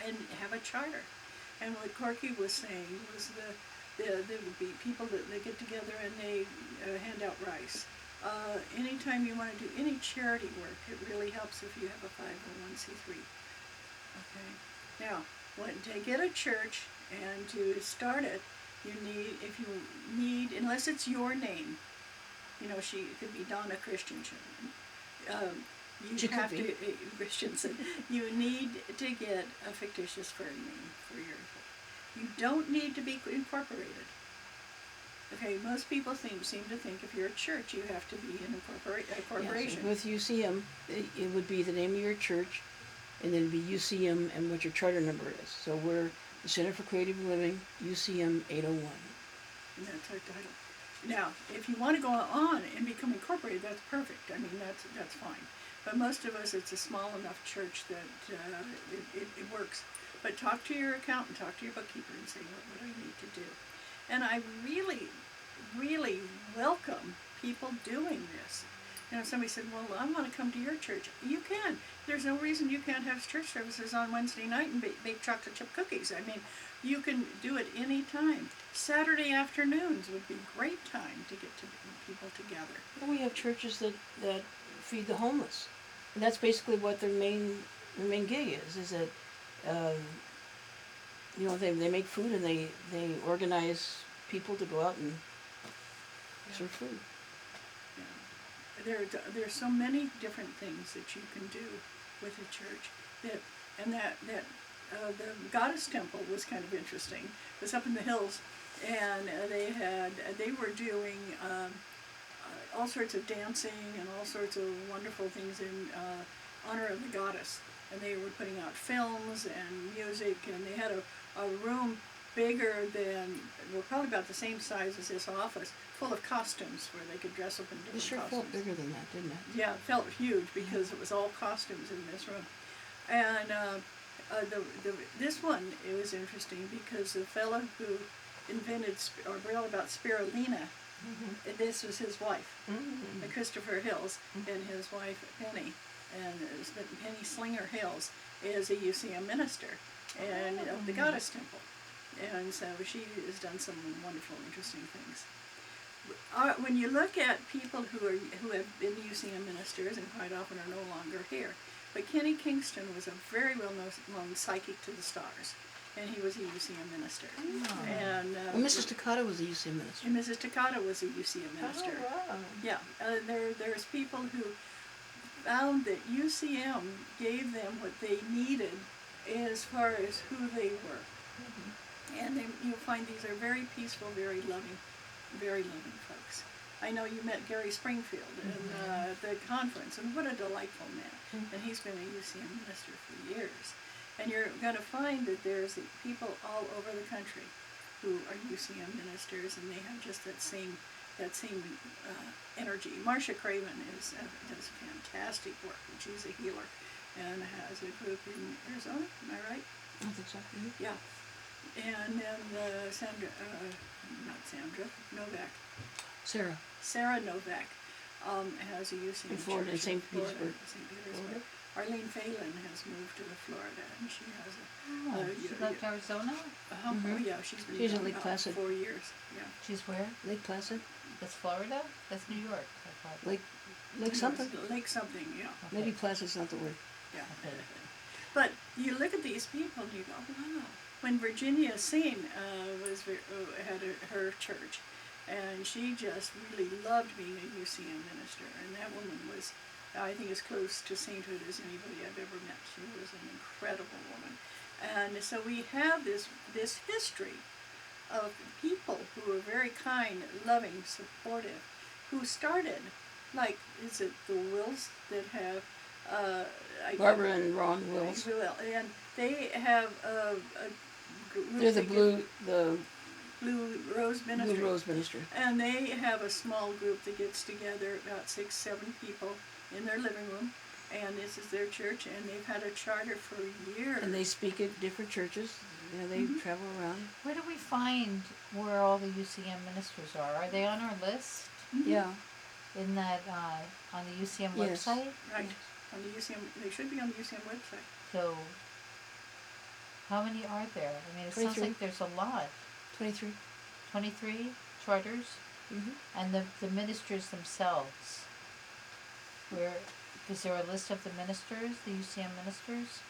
S1: and have a charter. And what Corky was saying was there would be people that they get together and they hand out rice. Anytime you want to do any charity work, it really helps if you have a 501c3. Okay. Now, to get a church and to start it, unless it's your name, it could be Donna Christensen.
S4: She could
S1: have
S4: be.
S1: to Christensen. You need to get a fictitious firm name for your. You don't need to be incorporated. Okay, most people seem to think if you're a church, you have to be a corporation.
S4: Yeah, so with UCM, it would be the name of your church, and then it'd be UCM and what your charter number is. So we're the Center for Creative Living, UCM 801.
S1: And that's our title. Now, if you want to go on and become incorporated, that's perfect. I mean, that's fine. But most of us, it's a small enough church that it works. But talk to your accountant, talk to your bookkeeper, and say, what do I need to do? And I really, really welcome people doing this. Somebody said, well, I want to come to your church. You can. There's no reason you can't have church services on Wednesday night and bake chocolate chip cookies. I mean, you can do it any time. Saturday afternoons would be a great time to get people together.
S4: Well, we have churches that feed the homeless, and that's basically what their main gig is that they make food and they organize people to go out and serve food.
S1: Yeah. There's so many different things that you can do with a church the goddess temple was kind of interesting. It was up in the hills, and they were doing all sorts of dancing and all sorts of wonderful things in honor of the goddess. And they were putting out films and music, and they had a room bigger than, probably about the same size as this office, full of costumes where they could dress up in different
S4: It sure
S1: costumes.
S4: felt bigger than that, didn't it?
S1: Yeah, it felt huge because it was all costumes in this room. And this one, it was interesting because the fellow who invented or brought about spirulina, this was his wife, Christopher Hills, and his wife Penny. And Penny Slinger Hills is a UCM minister and of the Goddess Temple. And so she has done some wonderful, interesting things. When you look at people who have been UCM ministers and quite often are no longer here, but Kenny Kingston was a very well-known psychic to the stars, and he was a UCM minister.
S3: Oh.
S1: And
S4: Mrs. Takata was a UCM minister.
S1: And Mrs. Takata was a UCM minister.
S3: Oh, wow.
S1: Yeah, there's people who found that UCM gave them what they needed as far as who they were. And you'll find these are very peaceful, very loving folks. I know you met Gary Springfield at the conference, and what a delightful man. And he's been a UCM minister for years. And you're going to find that there's people all over the country who are UCM ministers, and they have just that same energy. Marcia Craven does fantastic work, and she's a healer, and has a group in Arizona. Am I right?
S4: I think so.
S1: Yeah. And then Novak. Sarah Novak has a UCM
S4: In Florida,
S1: church
S4: St. Petersburg.
S1: St. Petersburg. Arlene Phelan has moved to Florida, and she has
S3: She left Arizona?
S1: Oh yeah, she's been
S4: She's in
S1: gone
S4: Lake
S1: about
S4: Placid.
S1: 4 years. Yeah.
S3: She's where?
S4: Lake Placid,
S3: That's Florida? That's New York, I thought.
S4: Lake something.
S1: Lake something, yeah.
S4: Maybe Placid's not the word.
S1: Yeah.
S3: Okay.
S1: But you look at these people and you go, wow. When Virginia Seen had her church, and she just really loved being a UCM minister, and that woman was, I think, as close to sainthood as anybody I've ever met. She was an incredible woman. And so we have this history of people who are very kind, loving, supportive, who started, like, is it the Wills that have
S4: Barbara and Ron Wills.
S1: And they have a group.
S4: They're the
S1: Blue Rose Ministry.
S4: Blue Rose Ministry.
S1: And they have a small group that gets together, about 6-7 people, in their living room, and this is their church, and they've had a charter for years.
S4: And they speak at different churches. They travel around.
S3: Where do we find where all the UCM ministers are? Are they on our list?
S4: Yeah.
S3: In that, on the UCM
S4: Yes.
S3: website?
S1: Right. On the UCM, they should be on the UCM website.
S3: So, How many are there? I mean, it sounds
S4: 23.
S3: like there's a lot.
S4: 23.
S3: 23 charters?
S4: Mm-hmm.
S3: And the ministers themselves. Where is there a list of the ministers, the UCM ministers?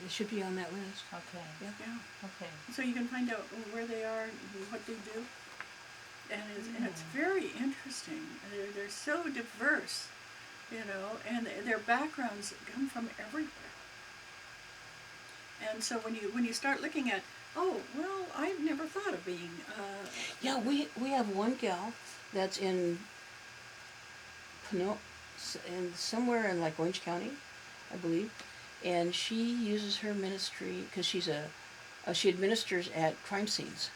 S4: It should be on that list.
S3: Okay.
S4: Yeah.
S1: Yeah.
S3: Okay.
S1: So you can find out where they are, what they do, and it's very interesting. They're so diverse, you know, and their backgrounds come from everywhere. And so when you start looking at, oh well, I've never thought of being.
S4: Yeah, we have one gal that's in in somewhere in like Orange County, I believe, and she uses her ministry because she administers at crime scenes,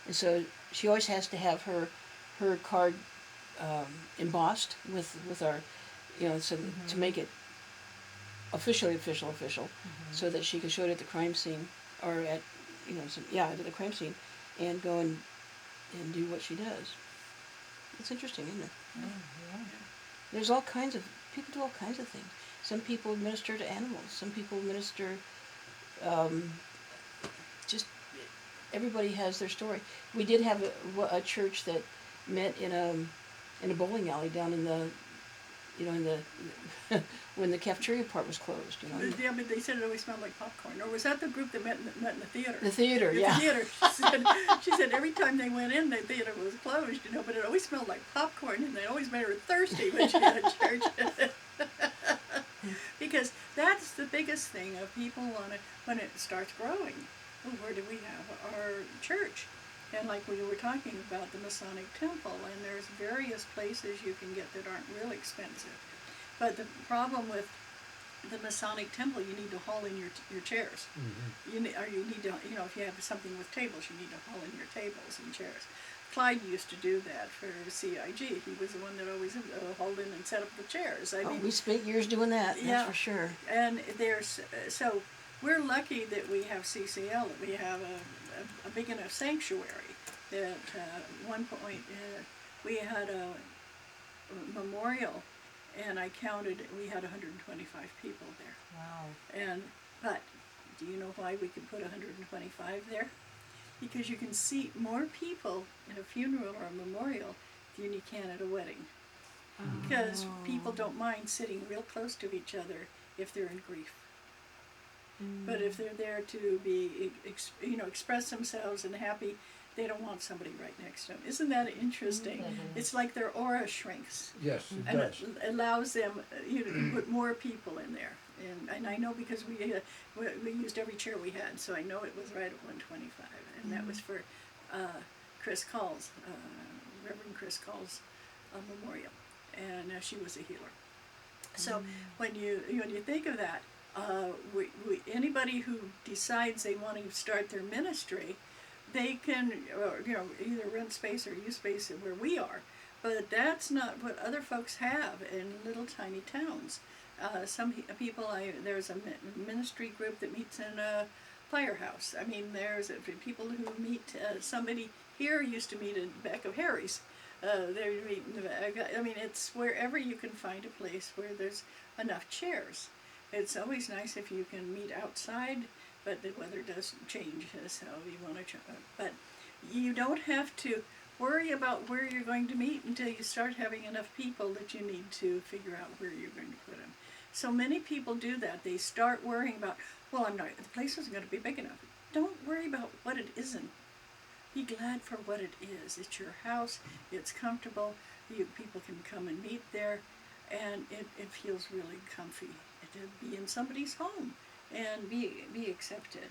S4: and so she always has to have her card embossed with our, you know, so to make it official, so that she can show it at the crime scene or at, you know, at the crime scene, and go and do what she does. It's interesting, isn't it?
S3: Oh, yeah.
S4: There's all kinds of people do all kinds of things. Some people administer to animals. Some people administer. Just everybody has their story. We did have a church that met in a bowling alley down in the, you know, in the when the cafeteria part was closed. You know.
S1: Yeah, but they said it always smelled like popcorn. Or was that the group that met in the theater?
S4: The theater,
S1: The
S4: yeah.
S1: theater. She said every time they went in, the theater was closed, you know, but it always smelled like popcorn, and they always made her thirsty when she had church. Because that's the biggest thing of people when it starts growing. Well, where do we have our church? And like we were talking about the Masonic Temple, and there's various places you can get that aren't real expensive. But the problem with the Masonic Temple, you need to haul in your chairs.
S2: Mm-hmm.
S1: You need to, you know, if you have something with tables, you need to haul in your tables and chairs. Clyde used to do that for CIG. He was the one that always hauled in and set up the chairs. I mean,
S4: We spent years doing that.
S1: Yeah.
S4: That's for sure.
S1: and there's so we're lucky that we have CCL, that we have a big enough sanctuary that one point we had a memorial, and I counted, we had 125 people there.
S3: Wow.
S1: But do you know why we could put 125 there? Because you can seat more people in a funeral or a memorial than you can at a wedding. Because people don't mind sitting real close to each other if they're in grief. But if they're there to be, express themselves and happy, they don't want somebody right next to them. Isn't that interesting? It's like their aura shrinks.
S2: Yes, it
S1: And
S2: does.
S1: it allows them, to put more people in there. And I know because we used every chair we had, so I know it was right at 125. And that was for Chris Call's, Reverend Chris Call's memorial. And she was a healer. So when you think of that, anybody who decides they want to start their ministry, they can, either rent space or use space where we are. But that's not what other folks have in little tiny towns. Some people, there's a ministry group that meets in a firehouse. I mean, there's people who meet, somebody here used to meet in the back of Harry's. They meet in the back. I mean, it's wherever you can find a place where there's enough chairs. It's always nice if you can meet outside, but the weather does change, so you want to try. But you don't have to worry about where you're going to meet until you start having enough people that you need to figure out where you're going to put them. So many people do that. They start worrying about, well, the place isn't going to be big enough. Don't worry about what it isn't. Be glad for what it is. It's your house. It's comfortable. People can come and meet there, and it feels really comfy to be in somebody's home and be accepted.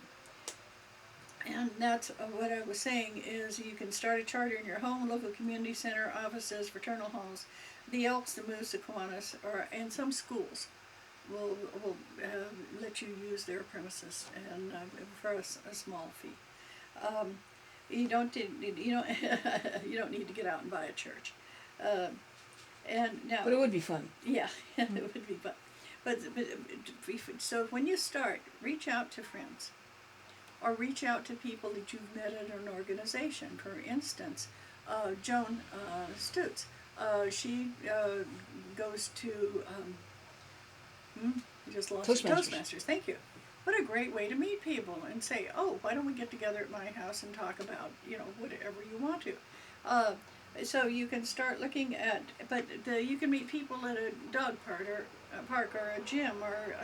S1: And that's what I was saying is you can start a charter in your home, local community center, offices, fraternal halls, the Elks, the Moose, the Kiwanis, and some schools will let you use their premises and for a small fee. You don't you don't need to get out and buy a church. And now,
S4: But it would be fun.
S1: yeah, it would be fun. But so when you start, reach out to friends, or reach out to people that you've met at an organization. For instance, Joan Stutz, she goes to you just lost
S4: Toastmasters.
S1: Toastmasters. Thank you. what a great way to meet people and say, oh, why don't we get together at my house and talk about, whatever you want to. So you can start looking at, but you can meet people at a dog park or a gym or,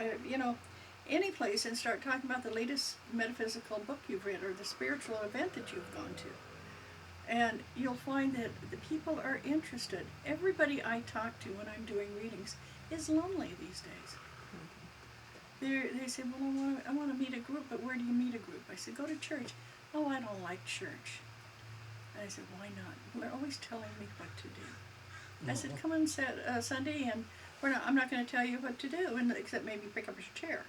S1: any place and start talking about the latest metaphysical book you've read or the spiritual event that you've gone to. And you'll find that the people are interested. Everybody I talk to when I'm doing readings is lonely these days. They say, well, I want to meet a group, but where do you meet a group? I said, go to church. Oh, I don't like church. And I said, why not? Well, they're always telling me what to do. I said, come on Sunday, and I'm not going to tell you what to do, except maybe pick up a chair.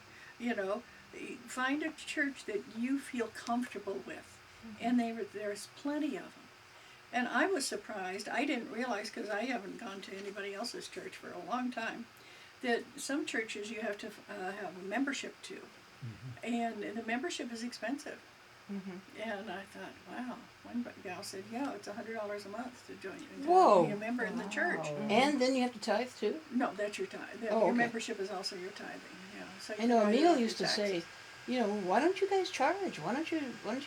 S1: Find a church that you feel comfortable with, and there's plenty of them. And I was surprised. I didn't realize, because I haven't gone to anybody else's church for a long time, that some churches you have to have a membership to, and the membership is expensive. And I thought, wow. One gal said, yeah, it's $100 a month to join.
S4: Whoa.
S1: Be a member in the church.
S4: And then you have to tithe too?
S1: No, that's your tithe.
S4: Oh,
S1: your
S4: okay.
S1: membership is also your tithing. Yeah. So
S4: I know
S1: you write it
S4: Emil
S1: off
S4: used to
S1: your
S4: say,
S1: taxes.
S4: why don't you guys charge? Why don't you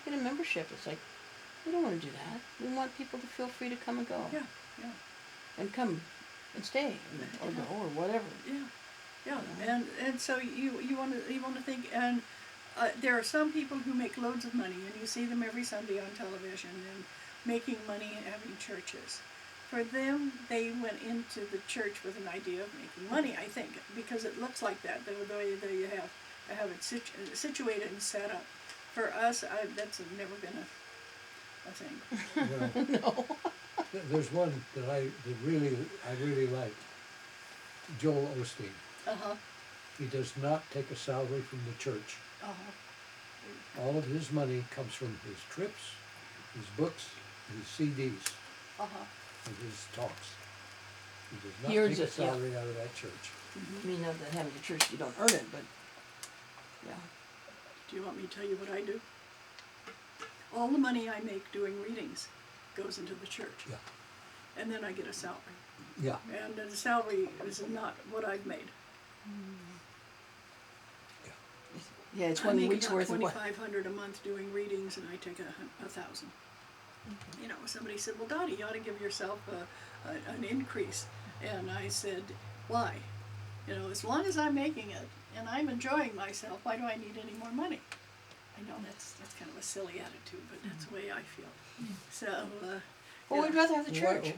S4: get a membership? It's like, we don't want to do that. We want people to feel free to come and go.
S1: Yeah.
S4: And come and stay or go or whatever.
S1: Yeah. And so you want to think, and there are some people who make loads of money, and you see them every Sunday on television and making money and having churches. For them, they went into the church with an idea of making money, I think, because it looks like that, the way that you have it situated and set up. For us, that's never been a thing.
S2: Well,
S4: No.
S2: there's one that I really like. Joel Osteen. He does not take a salary from the church. All of his money comes from his trips, his books, his CDs, and his talks. He does not
S4: Yours
S2: take a
S4: is- yeah.
S2: salary out of that church.
S4: I mean, not that having a church you don't earn it, but yeah.
S1: Do you want me to tell you what I do? All the money I make doing readings goes into the church.
S2: Yeah.
S1: And then I get a salary.
S2: Yeah.
S1: And the salary is not what I've made.
S4: Yeah, it's
S1: I
S4: 1
S1: make
S4: week's
S1: about
S4: worth of what?
S1: $2,500 a month doing readings, and I take $1,000. Somebody said, well, Dottie, you ought to give yourself an increase. And I said, why? As long as I'm making it and I'm enjoying myself, why do I need any more money? I know that's kind of a silly attitude, but that's the way I feel. So,
S4: Well, we'd rather have the church.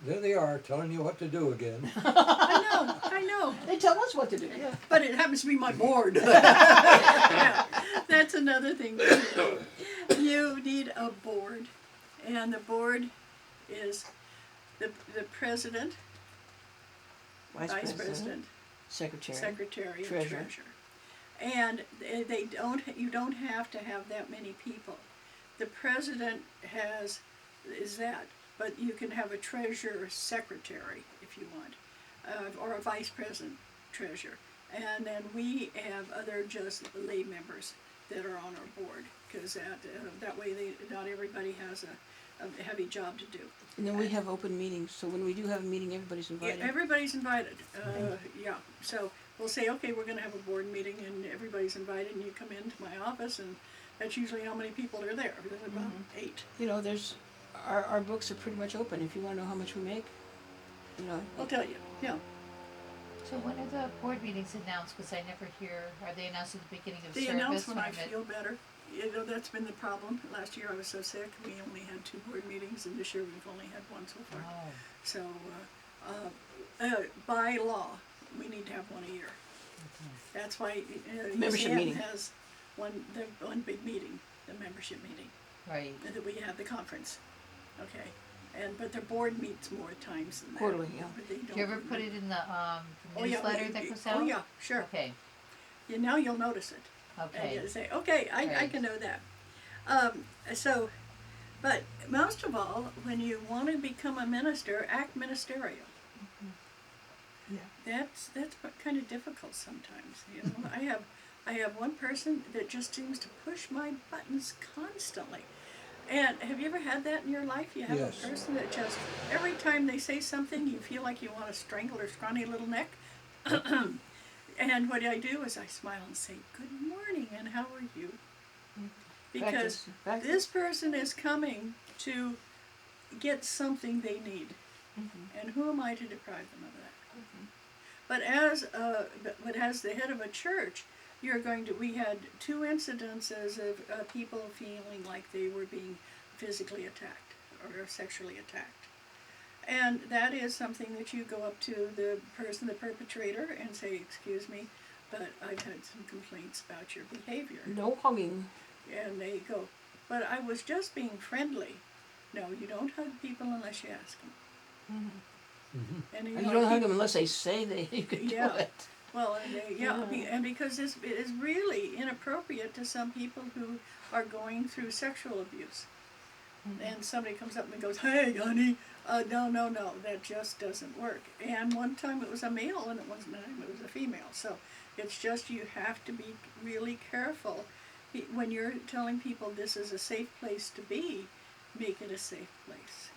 S2: There they are, telling you what to do again.
S1: I know.
S4: They tell us what to do. Yeah.
S1: But it happens to be my board. Yeah, that's another thing. You need a board, and the board is the president, vice president, secretary,
S4: treasurer.
S1: and treasurer. And you don't have to have that many people. The president is that, but you can have a treasurer secretary if you want, or a vice president treasurer. And then we have other just lay members that are on our board, because that way not everybody has a heavy job to do.
S4: And then we have open meetings, so when we do have a meeting, everybody's invited.
S1: Yeah, everybody's invited. Yeah, so we'll say, okay, we're going to have a board meeting, and everybody's invited, and you come into my office, and that's usually how many people are there. There's about 8.
S4: There's our books are pretty much open. If you want to know how much we make,
S1: I'll tell you. Yeah.
S3: So when are the board meetings announced? Because I never hear, are they announced at the beginning of
S1: They
S3: service?
S1: announce when I feel better. That's been the problem. Last year I was so sick, we only had 2 board meetings, and this year we've only had 1 so far.
S3: Oh.
S1: So, by law, we need to have 1 a year. That's why
S4: Membership
S1: UCM
S4: meeting.
S1: has one big meeting, the membership meeting,
S3: Right.
S1: and that we have the conference. Okay, but the board meets more times than that.
S4: Quarterly, yeah.
S1: But they
S3: Do
S1: don't
S3: you ever put it in the
S1: Oh, yeah,
S3: newsletter that goes out?
S1: Oh yeah, sure.
S3: Okay.
S1: Yeah, now you'll notice it. And
S3: Okay.
S1: you say, okay, I
S3: Right.
S1: can know that. But most of all, when you want to become a minister, act ministerial.
S2: Yeah.
S1: That's kind of difficult sometimes. I have one person that just seems to push my buttons constantly. And have you ever had that in your life? You have
S2: Yes.
S1: a person that just, every time they say something, you feel like you want to strangle her scrawny little neck. And what I do is I smile and say, "Good morning, and how are you?" Because
S4: Practice.
S1: this person is coming to get something they need, and who am I to deprive them of that? But as the head of a church, we had 2 incidences of people feeling like they were being physically attacked or sexually attacked. And that is something that you go up to the perpetrator, and say, "Excuse me, but I've had some complaints about your behavior."
S4: No hugging.
S1: And they go, "But I was just being friendly." No, you don't hug people unless you ask them. And
S4: And you don't hug them unless they say you can
S1: Yeah.
S4: do it.
S1: Well, and because it is really inappropriate to some people who are going through sexual abuse. And somebody comes up and goes, "Hey, honey, no, that just doesn't work." And one time it was a male, and it wasn't him, it was a female. So it's just, you have to be really careful. When you're telling people this is a safe place to be, make it a safe place.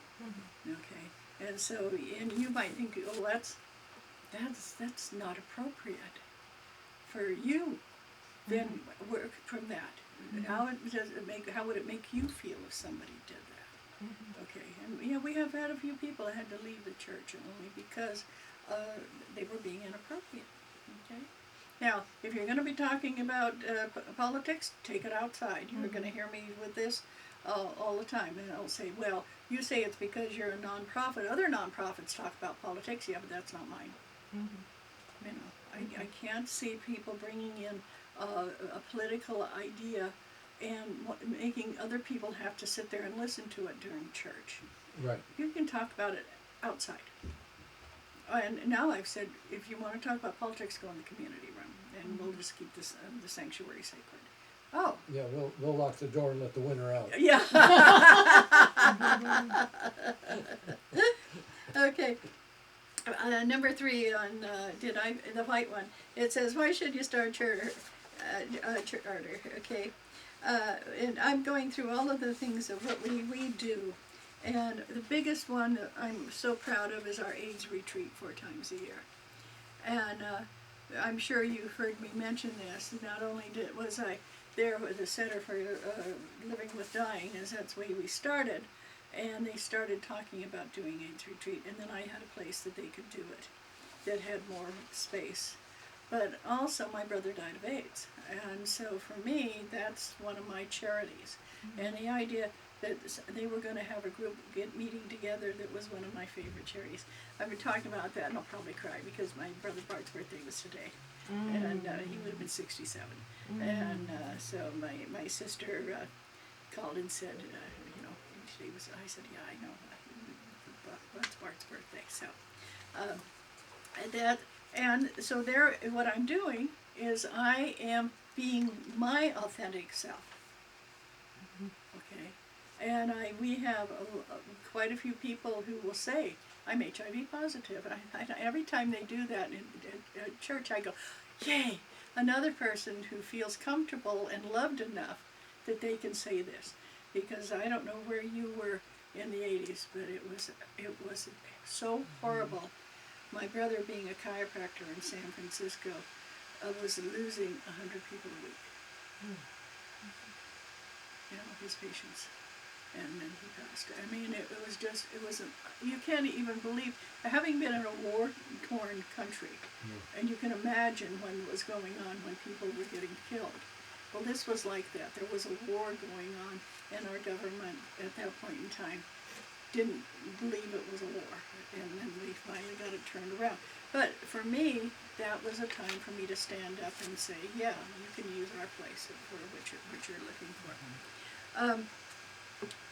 S1: Okay? And so, and you might think, "Oh, that's not appropriate for you." Then work from that. How would it make you feel if somebody did that? Okay, and we have had a few people that had to leave the church only because they were being inappropriate. Okay. Now, if you're going to be talking about politics, take it outside. You're going to hear me with this all the time, and I'll say, "Well, you say it's because you're a nonprofit. Other nonprofits talk about politics." Yeah, but that's not mine. You know, I can't see people bringing in a political idea and making other people have to sit there and listen to it during church.
S2: Right.
S1: You can talk about it outside. And now I've said, if you want to talk about politics, go in the community room, and we'll just keep this the sanctuary sacred. Oh.
S2: Yeah, we'll lock the door and let the winter out.
S1: Yeah. Okay. Number 3 on the white one. It says, "Why should you start church order?" Okay. And I'm going through all of the things of what we do. And the biggest one that I'm so proud of is our AIDS retreat 4 times a year. And I'm sure you've heard me mention this. Not only was I there with the Center for Living with Dying, as that's the way we started, and they started talking about doing AIDS retreat, and then I had a place that they could do it that had more space. But also my brother died of AIDS, and so for me that's one of my charities. And the idea that they were going to have a group meeting together, that was one of my favorite charities. I've been talking about that, and I'll probably cry because my brother Bart's birthday was today, and he would have been 67. And so my sister called and said, today was. I said, "Yeah, I know. That's Bart's birthday." So so there, what I'm doing is I am being my authentic self. Okay. And we have quite a few people who will say, "I'm HIV positive." And every time they do that at church, I go, "Yay, another person who feels comfortable and loved enough that they can say this." Because I don't know where you were in the 80s, but it was so horrible. My brother, being a chiropractor in San Francisco, was losing 100 people a week. His patients. And then he passed. I mean, you can't even believe, having been in a war-torn country, and you can imagine when it was going on, when people were getting killed. Well, this was like that. There was a war going on, and our government at that point in time didn't believe it was a war, and then we finally got it turned around. But for me, that was a time for me to stand up and say, "Yeah, you can use our place for what you're looking for."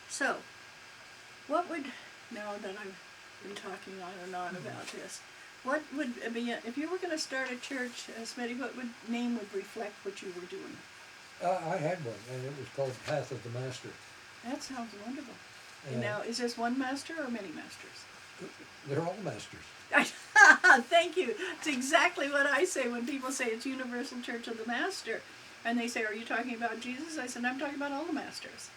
S1: So, what would, now that I've been talking on and on about this, what would be, if you were going to start a church, Smitty, what name would reflect what you were doing?
S2: I had one, and it was called Path of the Master.
S1: That sounds wonderful. And now, is this one master or many masters?
S2: They're all masters.
S1: Thank you. It's exactly what I say when people say it's Universal Church of the Master. And they say, "Are you talking about Jesus?" I said, "I'm talking about all the masters."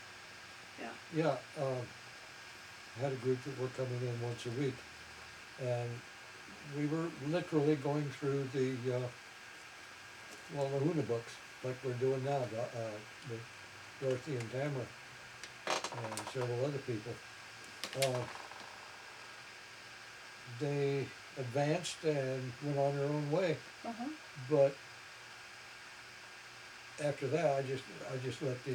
S1: Yeah.
S2: Yeah. I had a group that were coming in once a week. And we were literally going through the well, the Huna books, like we're doing now, with Dorothy and Tamara and several other people. They advanced and went on their own way,
S1: Uh-huh.
S2: but after that, I just let the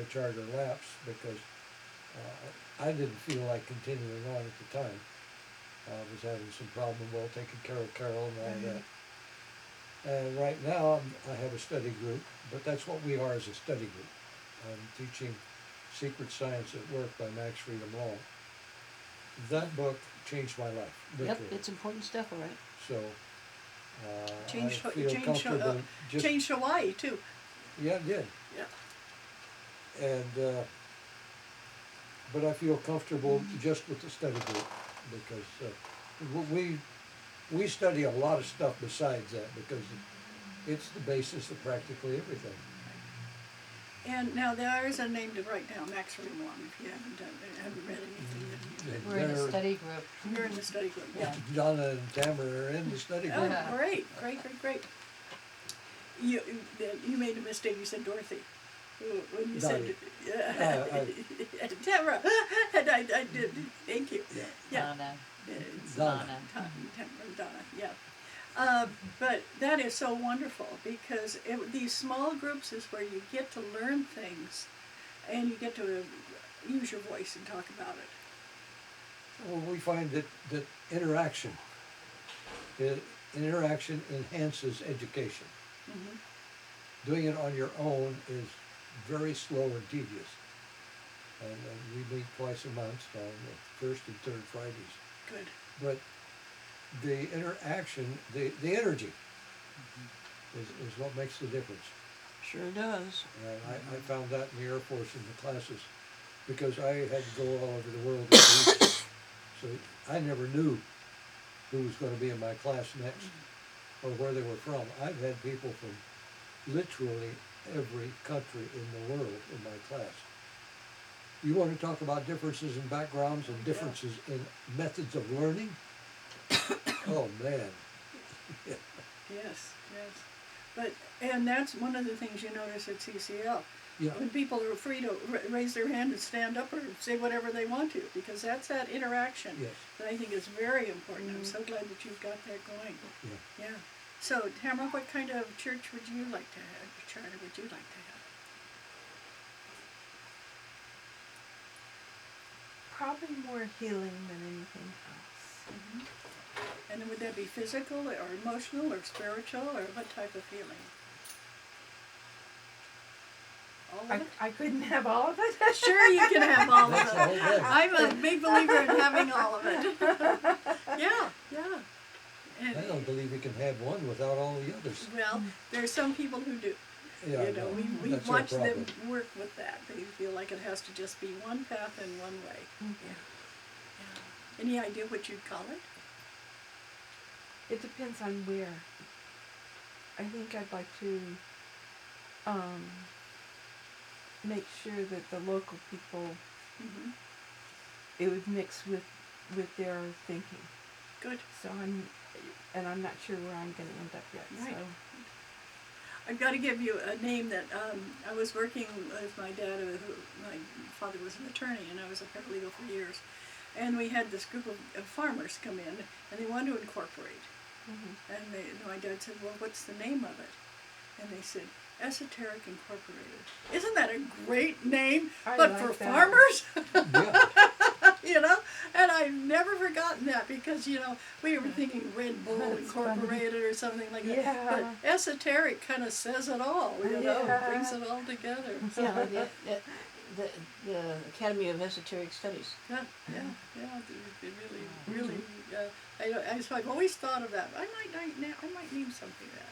S2: charter lapse because I didn't feel like continuing on at the time. I was having some problem, well, taking care of Carol and all that. And right now, I have a study group, but that's what we are as a study group. I'm teaching Secret Science at Work by Max Freedom Long. That book changed my life,
S4: Yep,
S2: literally.
S4: it's important stuff, all right.
S2: So,
S1: Changed
S2: I feel comfortable just,
S1: changed Hawaii too.
S2: yeah, it did.
S1: Yeah.
S2: And, but I feel comfortable just with the study group because we study a lot of stuff besides that because it's the basis of practically everything.
S1: And now there is a name to write down, Max Freedom Long, if you haven't read anything that
S2: And
S3: We're in a
S2: they're-
S3: study group.
S1: you're in the study group. Yeah.
S2: Donna and Tamara are in the study group.
S1: Oh, great. You made a mistake. You said Dorothy. When you
S2: Dottie.
S1: said Tamara, and I did. Thank you.
S2: Yeah.
S1: Yeah.
S3: Donna.
S1: It's
S2: Donna.
S1: Donna, yeah. But that is so wonderful because these small groups is where you get to learn things and you get to use your voice and talk about it.
S2: Well, we find that interaction enhances education.
S1: Mm-hmm.
S2: Doing it on your own is very slow and tedious. And we meet twice a month on the first and third Fridays.
S1: Good.
S2: But the interaction, the energy is what makes the difference.
S4: Sure does.
S2: And I found that in the Air Force in the classes because I had to go all over the world to teach. So I never knew who was going to be in my class next or where they were from. I've had people from literally every country in the world in my class. You want to talk about differences in backgrounds and differences in methods of learning? Oh man.
S1: Yes. And that's one of the things you notice at CCL.
S2: Yeah.
S1: When people are free to raise their hand and stand up or say whatever they want to, because that's that interaction
S2: Yes.
S1: that I think is very important. I'm so glad that you've got that going.
S2: Yeah.
S1: Yeah. So, Tamara, what kind of church would you like to have? Charter would you like to have?
S5: Probably more healing than anything else.
S1: Mm-hmm. And would that be physical or emotional or spiritual or what type of healing? All of it?
S5: I couldn't have all of it.
S1: Sure, you can have all of
S2: That's the whole
S1: it.
S2: thing.
S1: I'm a big believer in having all of it. Yeah. And,
S2: I don't believe you can have one without all the others.
S1: well, there are some people who do.
S2: Yeah, I
S1: You know, we
S2: That's our
S1: watch them
S2: problem.
S1: work with that. They feel like it has to just be one path and one way.
S5: Yeah.
S1: Any idea what you'd call it?
S5: It depends on where. I think I'd like to make sure that the local people,
S1: Mm-hmm.
S5: it would mix with their thinking.
S1: Good.
S5: So I'm not sure where I'm going to end up yet.
S1: Right.
S5: So
S1: I've got to give you a name that I was working with my dad, my father was an attorney, and I was a paralegal for years. And we had this group of farmers come in, and they wanted to incorporate. And my dad said, well, what's the name of it? And they said, Esoteric Incorporated. Isn't that a great name?
S5: I
S1: But
S5: like
S1: for
S5: that.
S1: farmers?
S2: Yeah.
S1: You know? And I've never forgotten that because, you know, we were thinking Red Bull
S5: That's
S1: Incorporated or something like that.
S5: Yeah.
S1: But esoteric kind of says it all, you know,
S5: Yeah.
S1: brings it all together.
S4: Yeah, the Academy of Esoteric Studies.
S1: Yeah, it really, so I've always thought of that. I might name something that.